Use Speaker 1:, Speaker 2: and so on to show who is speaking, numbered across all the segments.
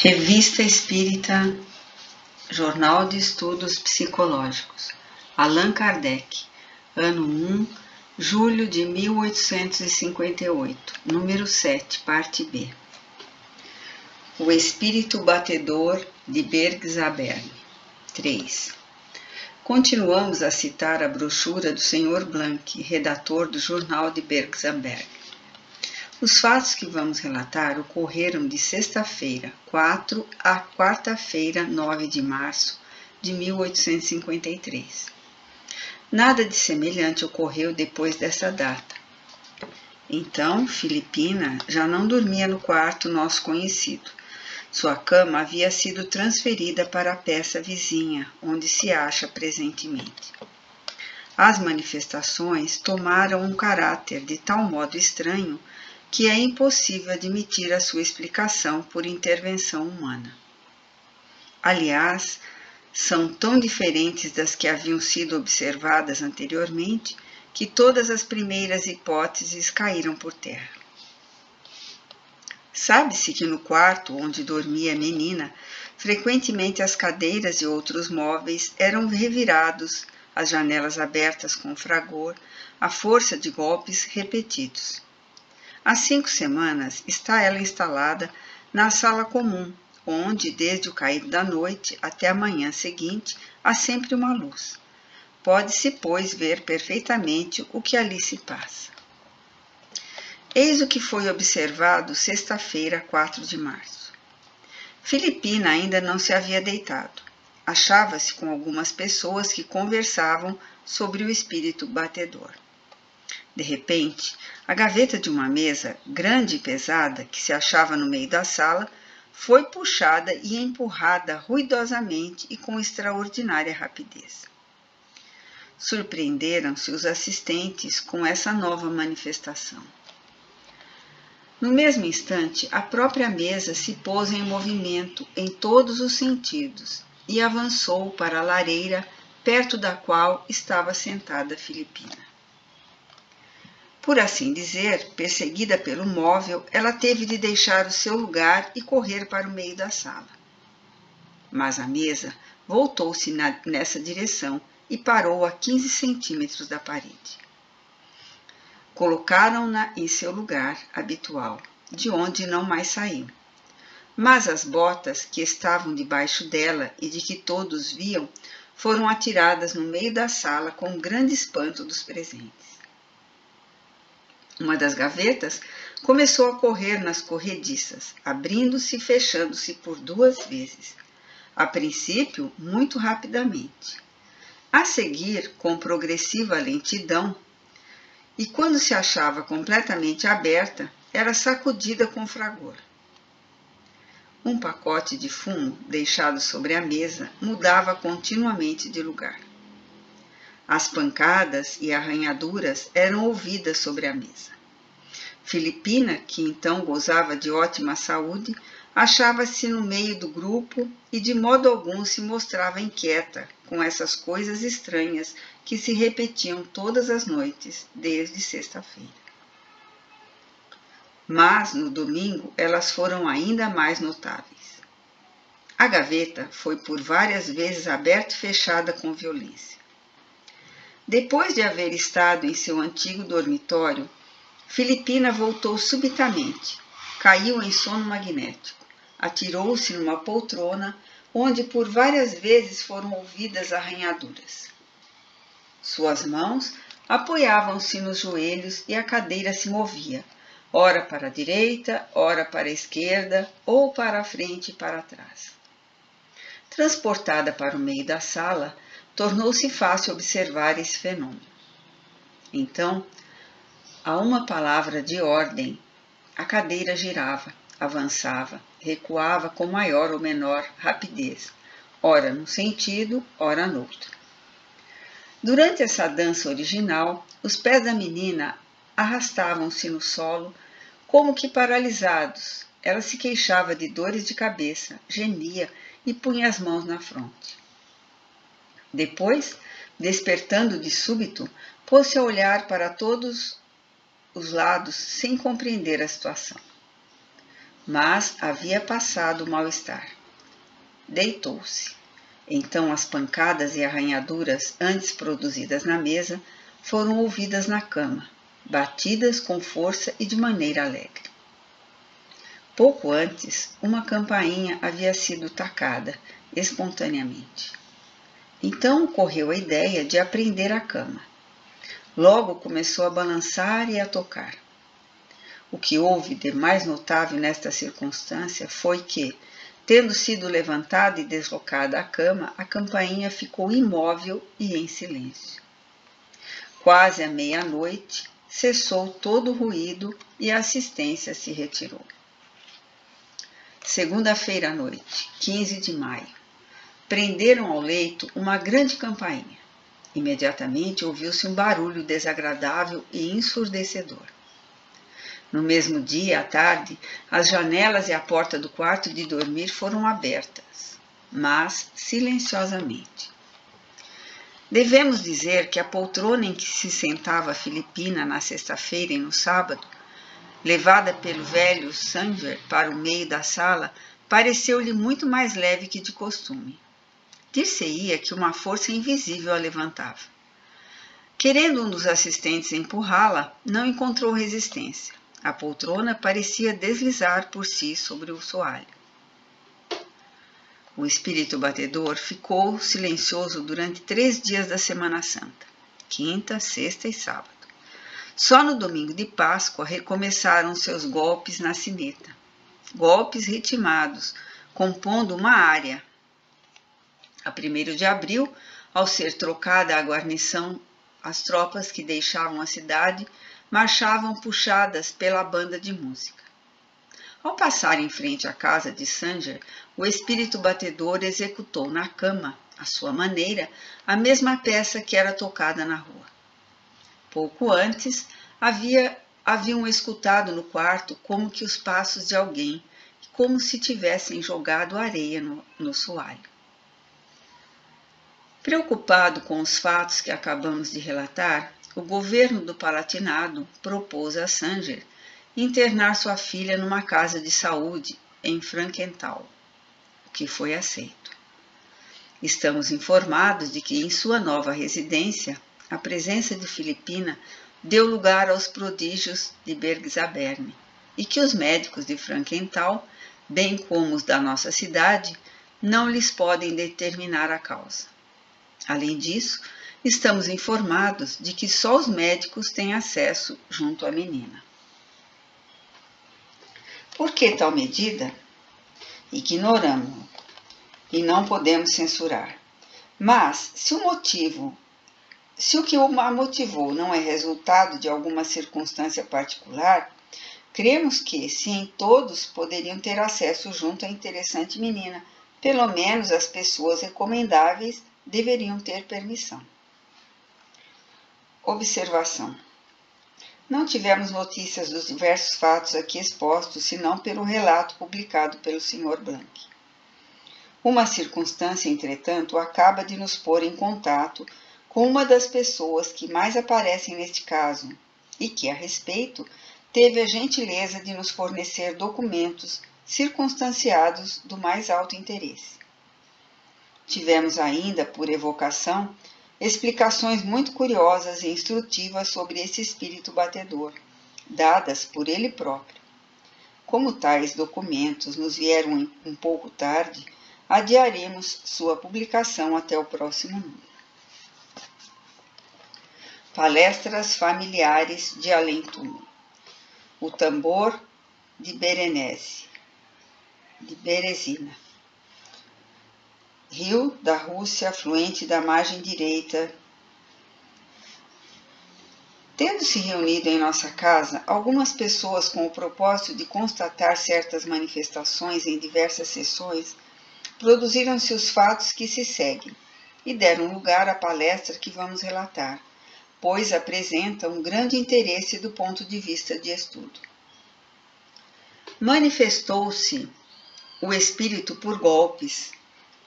Speaker 1: Revista Espírita, Jornal de Estudos Psicológicos, Allan Kardec, ano 1, julho de 1858, número 7, parte B. O Espírito Batedor de Bergzaberg. 3. Continuamos a citar a brochura do Sr. Blanc, redator do Jornal de Bergzaberg. Os fatos que vamos relatar ocorreram de sexta-feira, 4 a quarta-feira, 9 de março de 1853. Nada de semelhante ocorreu depois dessa data. Então, Filipina já não dormia no quarto nosso conhecido. Sua cama havia sido transferida para a peça vizinha, onde se acha presentemente. As manifestações tomaram um caráter de tal modo estranho que é impossível admitir a sua explicação por intervenção humana. Aliás, são tão diferentes das que haviam sido observadas anteriormente que todas as primeiras hipóteses caíram por terra. Sabe-se que no quarto onde dormia a menina, frequentemente as cadeiras e outros móveis eram revirados, as janelas abertas com fragor, à força de golpes repetidos. Há 5 semanas está ela instalada na sala comum, onde, desde o cair da noite até a manhã seguinte, há sempre uma luz. Pode-se, pois, ver perfeitamente o que ali se passa. Eis o que foi observado sexta-feira, 4 de março. Filipina ainda não se havia deitado. Achava-se com algumas pessoas que conversavam sobre o espírito batedor. De repente, a gaveta de uma mesa, grande e pesada, que se achava no meio da sala, foi puxada e empurrada ruidosamente e com extraordinária rapidez. Surpreenderam-se os assistentes com essa nova manifestação. No mesmo instante, a própria mesa se pôs em movimento em todos os sentidos e avançou para a lareira, perto da qual estava sentada Filipina. Por assim dizer, perseguida pelo móvel, ela teve de deixar o seu lugar e correr para o meio da sala. Mas a mesa voltou-se nessa direção e parou a 15 centímetros da parede. Colocaram-na em seu lugar habitual, de onde não mais saiu. Mas as botas que estavam debaixo dela e de que todos viam foram atiradas no meio da sala com grande espanto dos presentes. Uma das gavetas começou a correr nas corrediças, abrindo-se e fechando-se por 2 vezes. A princípio, muito rapidamente. A seguir, com progressiva lentidão, e quando se achava completamente aberta, era sacudida com fragor. Um pacote de fumo deixado sobre a mesa mudava continuamente de lugar. As pancadas e arranhaduras eram ouvidas sobre a mesa. Filipina, que então gozava de ótima saúde, achava-se no meio do grupo e de modo algum se mostrava inquieta com essas coisas estranhas que se repetiam todas as noites desde sexta-feira. Mas, no domingo, elas foram ainda mais notáveis. A gaveta foi por várias vezes aberta e fechada com violência. Depois de haver estado em seu antigo dormitório, Filipina voltou subitamente, caiu em sono magnético, atirou-se numa poltrona, onde por várias vezes foram ouvidas arranhaduras. Suas mãos apoiavam-se nos joelhos e a cadeira se movia, ora para a direita, ora para a esquerda, ou para a frente e para trás. Transportada para o meio da sala, tornou-se fácil observar esse fenômeno. Então, a uma palavra de ordem, a cadeira girava, avançava, recuava com maior ou menor rapidez, ora num sentido, ora no outro. Durante essa dança original, os pés da menina arrastavam-se no solo, como que paralisados. Ela se queixava de dores de cabeça, gemia e punha as mãos na fronte. Depois, despertando de súbito, pôs-se a olhar para todos os lados sem compreender a situação. mas havia passado o mal-estar. Deitou-se. Então as pancadas e arranhaduras antes produzidas na mesa foram ouvidas na cama, batidas com força e de maneira alegre. Pouco antes, uma campainha havia sido tacada espontaneamente. Então ocorreu a ideia de aprender a cama. Logo começou a balançar e a tocar. O que houve de mais notável nesta circunstância foi que, tendo sido levantada e deslocada a cama, a campainha ficou imóvel e em silêncio. Quase à meia-noite, cessou todo o ruído e a assistência se retirou. Segunda-feira à noite, 15 de maio. Prenderam ao leito uma grande campainha. Imediatamente ouviu-se um barulho desagradável e ensurdecedor. No mesmo dia, à tarde, as janelas e a porta do quarto de dormir foram abertas, mas silenciosamente. Devemos dizer que a poltrona em que se sentava a Filipina na sexta-feira e no sábado, levada pelo velho Sanger para o meio da sala, pareceu-lhe muito mais leve que de costume. Dir-se-ia que uma força invisível a levantava. Querendo um dos assistentes empurrá-la, não encontrou resistência. A poltrona parecia deslizar por si sobre o soalho. O espírito batedor ficou silencioso durante 3 dias da Semana Santa, quinta, sexta e sábado. Só no domingo de Páscoa recomeçaram seus golpes na sineta. Golpes ritmados, compondo uma área. A 1º de abril, ao ser trocada a guarnição, as tropas que deixavam a cidade marchavam puxadas pela banda de música. Ao passar em frente à casa de Sanger, o espírito batedor executou na cama, à sua maneira, a mesma peça que era tocada na rua. Pouco antes, haviam escutado no quarto como que os passos de alguém, como se tivessem jogado areia no soalho. Preocupado com os fatos que acabamos de relatar, o governo do Palatinado propôs a Sanger internar sua filha numa casa de saúde em Frankenthal, o que foi aceito. Estamos informados de que em sua nova residência, a presença de Filipina deu lugar aos prodígios de Bergzabern e que os médicos de Frankenthal, bem como os da nossa cidade, não lhes podem determinar a causa. Além disso, estamos informados de que só os médicos têm acesso junto à menina. Por que tal medida? Ignoramos e não podemos censurar. Mas, se o que a motivou não é resultado de alguma circunstância particular, cremos que, se em todos poderiam ter acesso junto à interessante menina, pelo menos as pessoas recomendáveis deveriam ter permissão. Observação. Não tivemos notícias dos diversos fatos aqui expostos, senão pelo relato publicado pelo Sr. Blanc. Uma circunstância, entretanto, acaba de nos pôr em contato com uma das pessoas que mais aparecem neste caso e que, a respeito, teve a gentileza de nos fornecer documentos circunstanciados do mais alto interesse. Tivemos ainda, por evocação, explicações muito curiosas e instrutivas sobre esse espírito batedor, dadas por ele próprio. Como tais documentos nos vieram um pouco tarde, adiaremos sua publicação até o próximo número. Palestras familiares de além-túmulo. O tambor de Berezina. Rio da Rússia, afluente da margem direita. Tendo se reunido em nossa casa, algumas pessoas com o propósito de constatar certas manifestações em diversas sessões, produziram-se os fatos que se seguem e deram lugar à palestra que vamos relatar, pois apresenta um grande interesse do ponto de vista de estudo. Manifestou-se o espírito por golpes,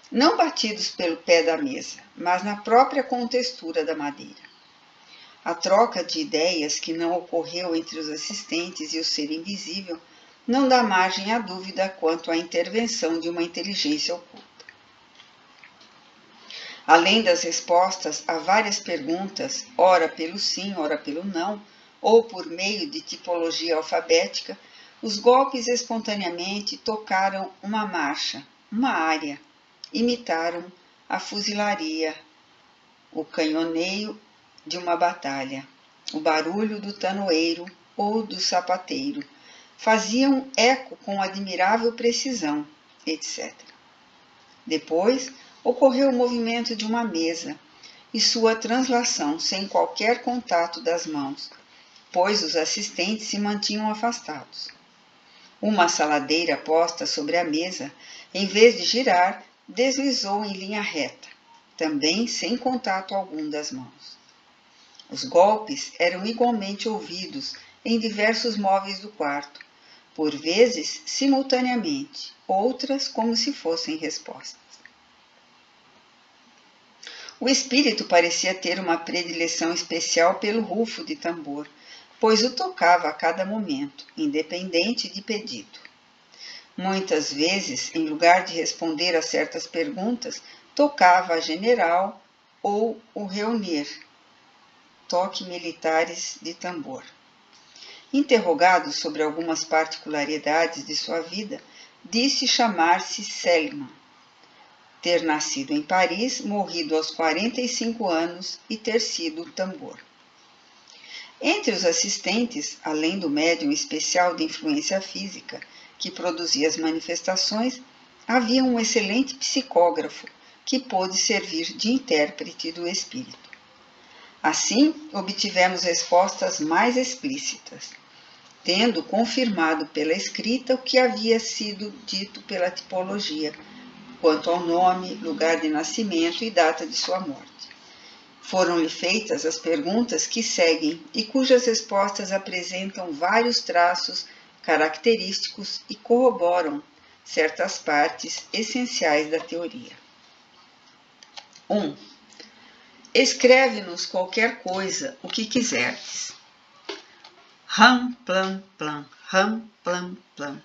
Speaker 1: não batidos pelo pé da mesa, mas na própria contextura da madeira. A troca de ideias que não ocorreu entre os assistentes e o ser invisível não dá margem à dúvida quanto à intervenção de uma inteligência oculta. Além das respostas a várias perguntas, ora pelo sim, ora pelo não, ou por meio de tipologia alfabética, os golpes espontaneamente tocaram uma marcha, uma área, imitaram a fuzilaria, o canhoneio de uma batalha, o barulho do tanoeiro ou do sapateiro, faziam eco com admirável precisão, etc. Depois, ocorreu o movimento de uma mesa e sua translação sem qualquer contato das mãos, pois os assistentes se mantinham afastados. Uma saladeira posta sobre a mesa, em vez de girar, deslizou em linha reta, também sem contato algum das mãos. Os golpes eram igualmente ouvidos em diversos móveis do quarto, por vezes simultaneamente, outras como se fossem respostas. O espírito parecia ter uma predileção especial pelo rufo de tambor, pois o tocava a cada momento, independente de pedido. Muitas vezes, em lugar de responder a certas perguntas, tocava a general ou o reunir, toque militares de tambor. Interrogado sobre algumas particularidades de sua vida, disse chamar-se Seliman, ter nascido em Paris, morrido aos 45 anos e ter sido tambor. Entre os assistentes, além do médium especial de influência física, que produzia as manifestações, havia um excelente psicógrafo, que pôde servir de intérprete do espírito. Assim, obtivemos respostas mais explícitas, tendo confirmado pela escrita o que havia sido dito pela tipologia, quanto ao nome, lugar de nascimento e data de sua morte. Foram-lhe feitas as perguntas que seguem e cujas respostas apresentam vários traços característicos e corroboram certas partes essenciais da teoria. 1. Escreve-nos qualquer coisa, o que quiserdes. Ram, plam, plam, ram, plam, plam.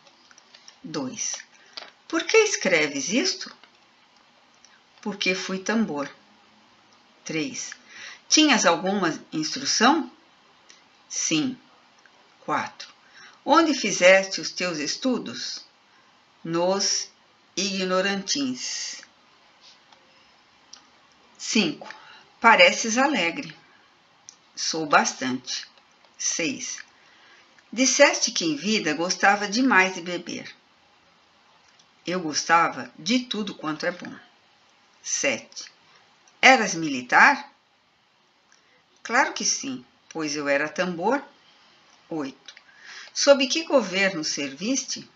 Speaker 1: 2. Por que escreves isto? Porque fui tambor. 3. Tinhas alguma instrução? Sim. 4. Onde fizeste os teus estudos? Nos ignorantins. 5. Pareces alegre. Sou bastante. 6. Disseste que em vida gostava demais de beber. Eu gostava de tudo quanto é bom. 7. Eras militar? Claro que sim, pois eu era tambor. 8. Sob que governo serviste?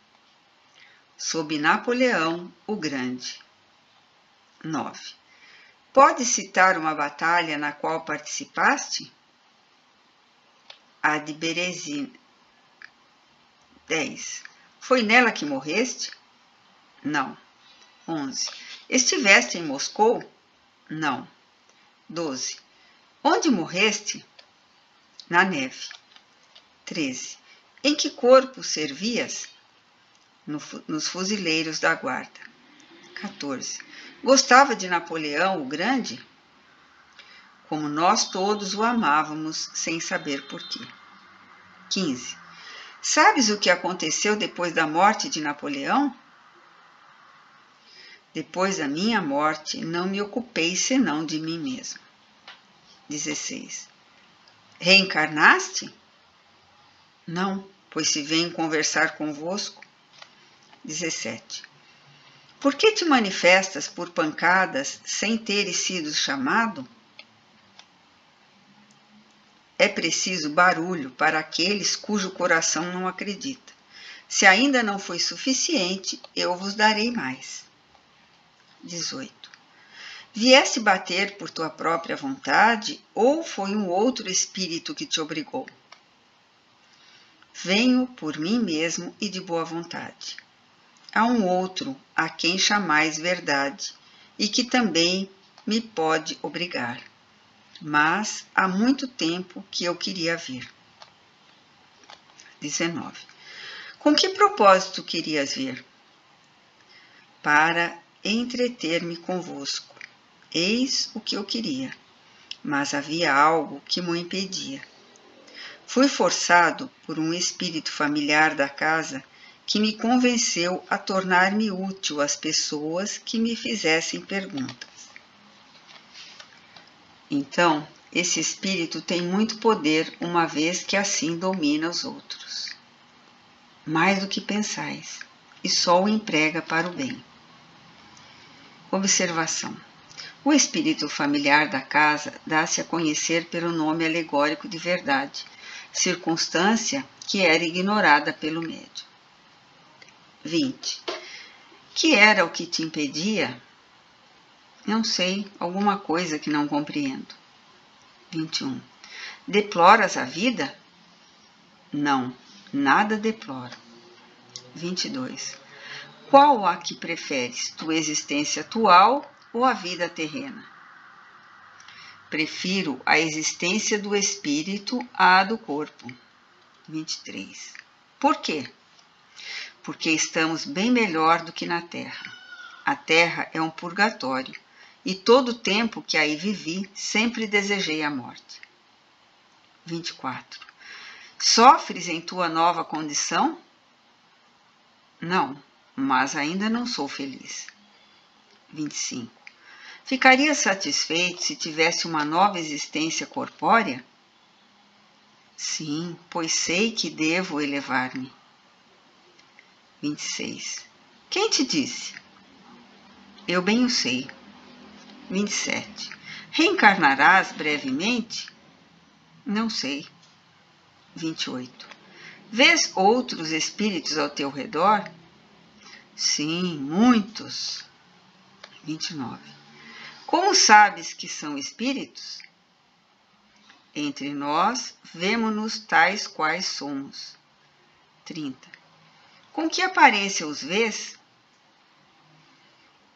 Speaker 1: Sob Napoleão o Grande. 9. Pode citar uma batalha na qual participaste? A de Berezina. 10. Foi nela que morreste? Não. 11. Estiveste em Moscou? Não. 12. Onde morreste? Na neve. 13. Em que corpo servias? Nos fuzileiros da guarda. 14. Gostava de Napoleão o Grande? Como nós todos o amávamos, sem saber porquê. 15. Sabes o que aconteceu depois da morte de Napoleão? Depois da minha morte, não me ocupei senão de mim mesmo. 16. Reencarnaste? Não, pois se venho conversar convosco. 17. Por que te manifestas por pancadas sem teres sido chamado? É preciso barulho para aqueles cujo coração não acredita. Se ainda não foi suficiente, eu vos darei mais. 18. Vieste bater por tua própria vontade ou foi um outro espírito que te obrigou? Venho por mim mesmo e de boa vontade. Há um outro a quem chamais verdade e que também me pode obrigar. Mas há muito tempo que eu queria vir. 19. Com que propósito querias vir? Para entreter-me convosco. Eis o que eu queria, mas havia algo que me impedia. Fui forçado por um espírito familiar da casa que me convenceu a tornar-me útil às pessoas que me fizessem perguntas. Então, esse espírito tem muito poder, uma vez que assim domina os outros. Mais do que pensais, e só o emprega para o bem. Observação. O espírito familiar da casa dá-se a conhecer pelo nome alegórico de verdade, circunstância que era ignorada pelo médium. 20. Que era o que te impedia? Não sei, alguma coisa que não compreendo. 21. Deploras a vida? Não, nada deploro. 22. Qual a que preferes, tua existência atual ou a vida terrena? Prefiro a existência do espírito à do corpo. 23. Por quê? Porque estamos bem melhor do que na terra. A terra é um purgatório, e todo o tempo que aí vivi, sempre desejei a morte. 24. Sofres em tua nova condição? Não, mas ainda não sou feliz. 25. Ficaria satisfeito se tivesse uma nova existência corpórea? Sim, pois sei que devo elevar-me. 26. Quem te disse? Eu bem o sei. 27. Reencarnarás brevemente? Não sei. 28. Vês outros espíritos ao teu redor? Sim, muitos. 29. Como sabes que são espíritos? Entre nós, vemo-nos tais quais somos. 30. Com que aparência os vês?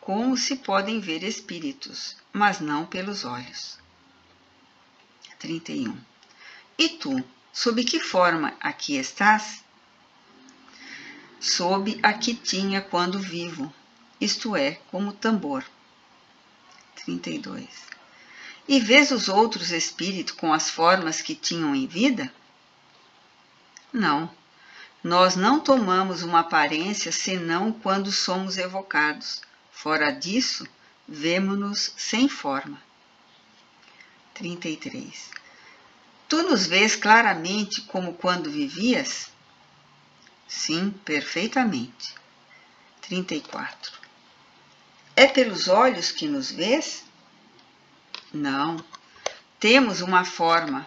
Speaker 1: Como se podem ver espíritos, mas não pelos olhos. 31. E tu, sob que forma aqui estás? Sob a que tinha quando vivo, isto é, como tambor. 32. E vês os outros espíritos com as formas que tinham em vida? Não, nós não tomamos uma aparência senão quando somos evocados. Fora disso, vemo-nos sem forma. 33. Tu nos vês claramente como quando vivias? Sim, perfeitamente. 34. É pelos olhos que nos vês? Não. Temos uma forma,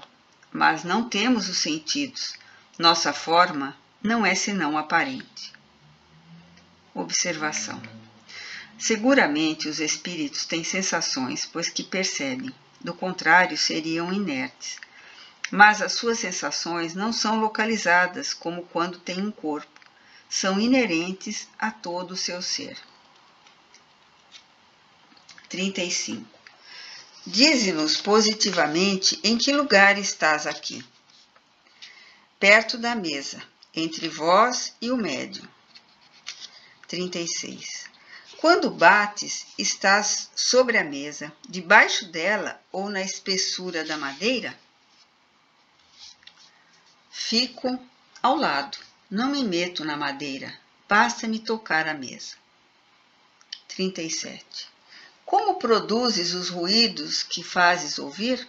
Speaker 1: mas não temos os sentidos. Nossa forma não é senão aparente. Observação. Seguramente os espíritos têm sensações, pois que percebem. Do contrário, seriam inertes. Mas as suas sensações não são localizadas como quando têm um corpo. São inerentes a todo o seu ser. 35. Dize-nos positivamente em que lugar estás aqui. Perto da mesa, entre vós e o médium. 36. Quando bates, estás sobre a mesa, debaixo dela ou na espessura da madeira? Fico ao lado, não me meto na madeira, basta-me tocar a mesa. 37. Como produzes os ruídos que fazes ouvir?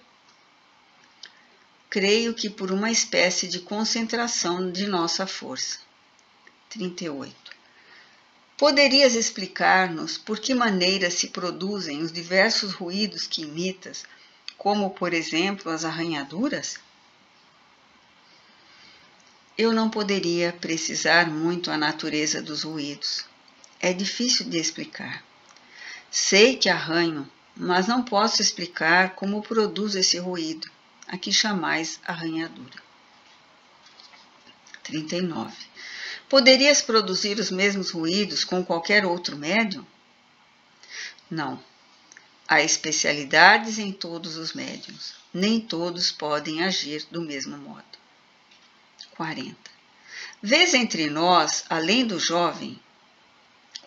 Speaker 1: Creio que por uma espécie de concentração de nossa força. 38. Poderias explicar-nos por que maneira se produzem os diversos ruídos que imitas, como, por exemplo, as arranhaduras? Eu não poderia precisar muito a natureza dos ruídos. É difícil de explicar. Sei que arranho, mas não posso explicar como produzo esse ruído, a que chamais arranhadura. 39. Poderias produzir os mesmos ruídos com qualquer outro médium? Não. Há especialidades em todos os médiuns. Nem todos podem agir do mesmo modo. 40. Vês entre nós, além do jovem,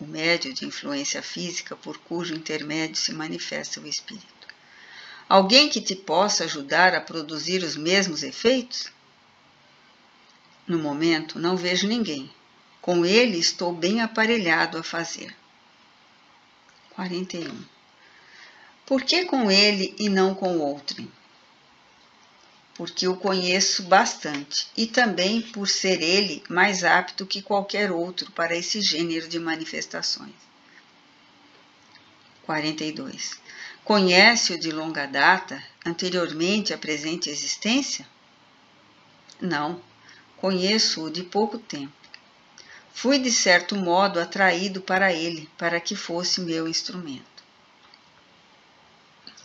Speaker 1: o médio de influência física por cujo intermédio se manifesta o espírito, alguém que te possa ajudar a produzir os mesmos efeitos? No momento, não vejo ninguém. Com ele estou bem aparelhado a fazer. 41. Por que com ele e não com outro? Porque o conheço bastante e também por ser ele mais apto que qualquer outro para esse gênero de manifestações. 42. Conhece-o de longa data, anteriormente à presente existência? Não, conheço-o de pouco tempo. Fui de certo modo atraído para ele, para que fosse meu instrumento.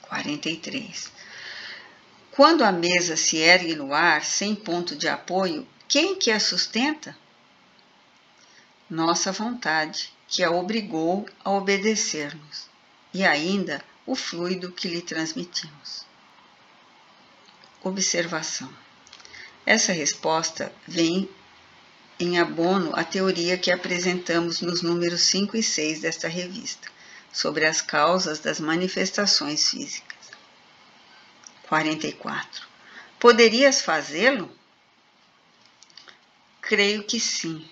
Speaker 1: 43. Quando a mesa se ergue no ar, sem ponto de apoio, quem que a sustenta? Nossa vontade, que a obrigou a obedecer-nos, e ainda o fluido que lhe transmitimos. Observação. Essa resposta vem em abono à teoria que apresentamos nos números 5 e 6 desta revista, sobre as causas das manifestações físicas. 44. Poderias fazê-lo? Creio que sim.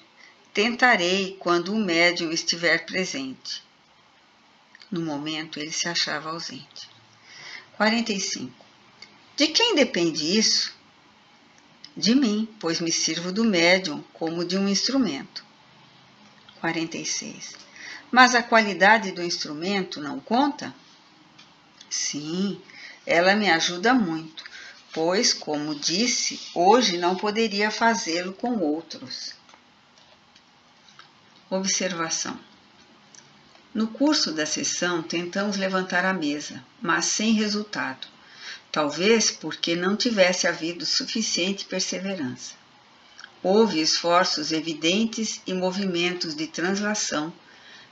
Speaker 1: Tentarei quando o médium estiver presente. No momento, ele se achava ausente. 45. De quem depende isso? De mim, pois me sirvo do médium como de um instrumento. 46. Mas a qualidade do instrumento não conta? Sim, ela me ajuda muito, pois, como disse, hoje não poderia fazê-lo com outros. Observação. No curso da sessão, tentamos levantar a mesa, mas sem resultado, talvez porque não tivesse havido suficiente perseverança. Houve esforços evidentes e movimentos de translação,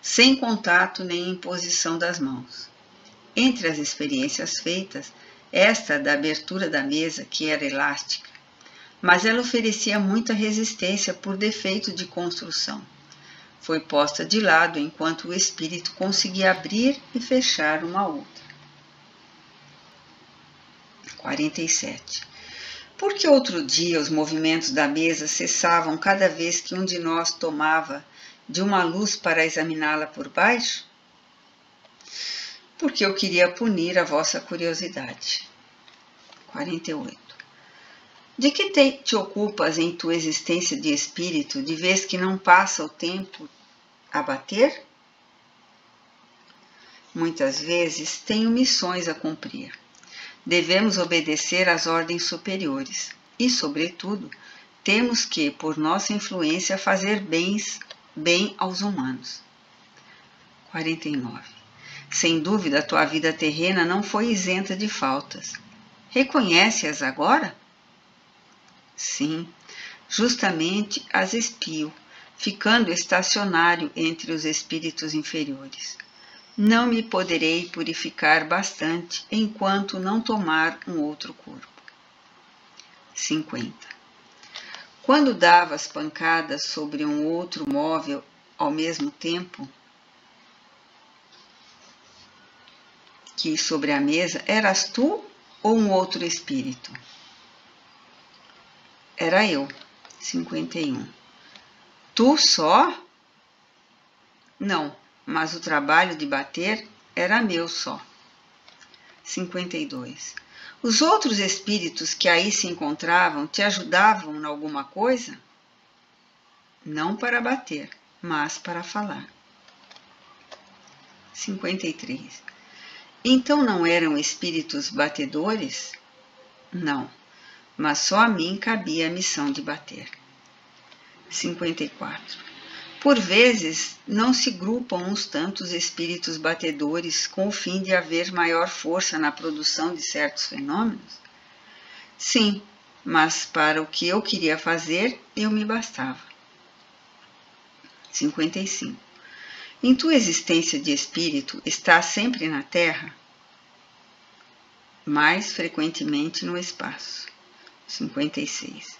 Speaker 1: sem contato nem imposição das mãos. Entre as experiências feitas, esta da abertura da mesa, que era elástica, mas ela oferecia muita resistência por defeito de construção. Foi posta de lado enquanto o espírito conseguia abrir e fechar uma outra. 47. Por que outro dia os movimentos da mesa cessavam cada vez que um de nós tomava de uma luz para examiná-la por baixo? Porque eu queria punir a vossa curiosidade. 48. De que te ocupas em tua existência de espírito, de vez que não passa o tempo a bater? Muitas vezes tenho missões a cumprir. Devemos obedecer às ordens superiores e, sobretudo, temos que, por nossa influência, fazer bem aos humanos. 49. Sem dúvida, a tua vida terrena não foi isenta de faltas. Reconhece-as agora? Sim, justamente as espio, ficando estacionário entre os espíritos inferiores. Não me poderei purificar bastante enquanto não tomar um outro corpo. 50. Quando davas pancadas sobre um outro móvel ao mesmo tempo que sobre a mesa, eras tu ou um outro espírito? Era eu. 51. Tu só? Não, mas o trabalho de bater era meu só. 52. Os outros espíritos que aí se encontravam te ajudavam em alguma coisa? Não para bater, mas para falar. 53. Então não eram espíritos batedores? Não, mas só a mim cabia a missão de bater. 54. Por vezes não se grupam uns tantos espíritos batedores com o fim de haver maior força na produção de certos fenômenos? Sim, mas para o que eu queria fazer, eu me bastava. 55. Em tua existência de espírito, estás sempre na Terra? Mais frequentemente no espaço. 56.